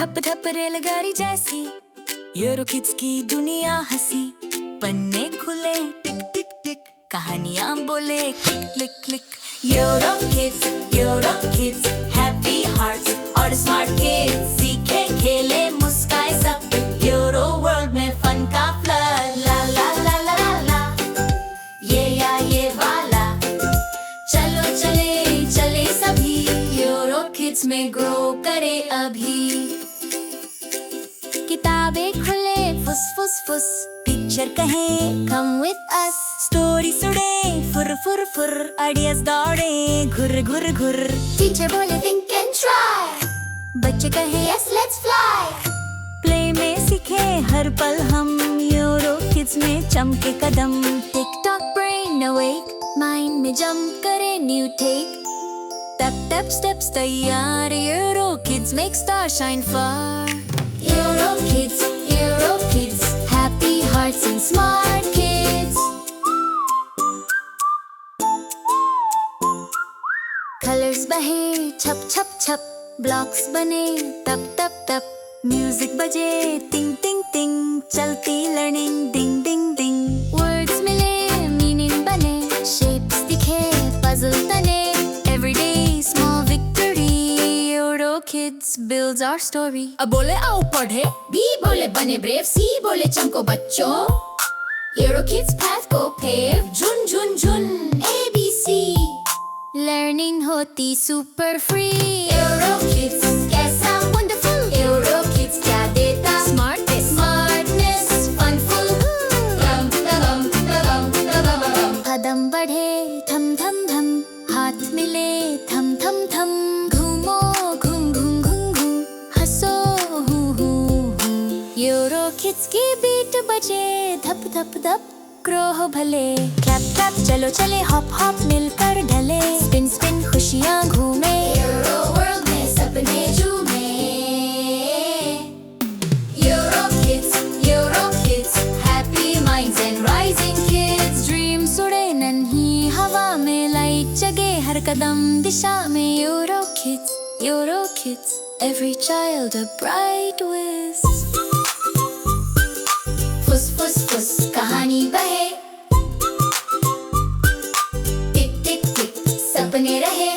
ठप ठप रेलगाड़ी जैसी यूरोकिड्स की दुनिया हंसी, पन्ने खुले टिक टिक टिक, कहानियां बोले click click click. EuroKids happy hearts और स्मार्ट किड्स, सीखे खेले मुस्काए सब, यूरो वर्ल्ड में फन का फ्लड। ला ला ला ला ला ला, ये या ये वाला, चलो चले चले सभी, यूरोकिड्स में ग्रो करे अभी। किताबें खुले फुस फुस फुस, पिक्चर कहे कम विथ अस, स्टोरी सुने फुर फुर फुर, आइडियाज दौड़े घुर घुर घुर। टीचर बोले थिंक एंड ट्राई, बच्चे कहे यस लेट्स फ्लाई, प्ले में सीखे हर पल हम, यूरोकिड्स में चमके कदम। Tick tock brain awake, mind में जंप करे न्यू टेक, टप टप स्टेप्स तैयार, EuroKids make star shine far. Eurokids, happy hearts and smart kids. Colors बहे छप छप छप, blocks बने तप तप तप, म्यूजिक बजे टिंग टिंग टिंग, चलती लर्निंग डिंग डिंग डिंग। वर्ड्स मिले मीनिंग बने, शेप्स दिखे पजल तने, everyday small victory, Eurokids builds our story. अब बोले आओ पढ़े, बी बोले बने ब्रेव, सी बोले चमको बच्चों, यूरोकिड्स path को pave, झुन झुन झुन ABC, लर्निंग होती सुपर फ्री। यूरोकिड्स कैसा वंडरफुल, यूरोकिड्स क्या देता स्मार्टनेस फनफुल, गम गम गम गम, कदम बढ़े थम थम थम, हाथ मिले थम थम थम, घूमो घूम घूम घूम घूम, हंसो हूँ हूँ हूँ, यूरोकिड्स की बीट बजे धप धप धप, ग्रो हो भले क्लैप क्लैप, चलो चले हॉप हॉप मिलकर ढले, स्पिन स्पिन खुशियाँ घूमे, यूरो वर्ल्ड में सपने झूमे। EuroKids happy minds and rising kids, dreams उड़े नन्ही हवा में, लाइट जगे हर कदम दिशा में। Eurokids, every child a bright wish. फुस फुस फुस कहानी बहे, टिक टिक टिक सपने रहे,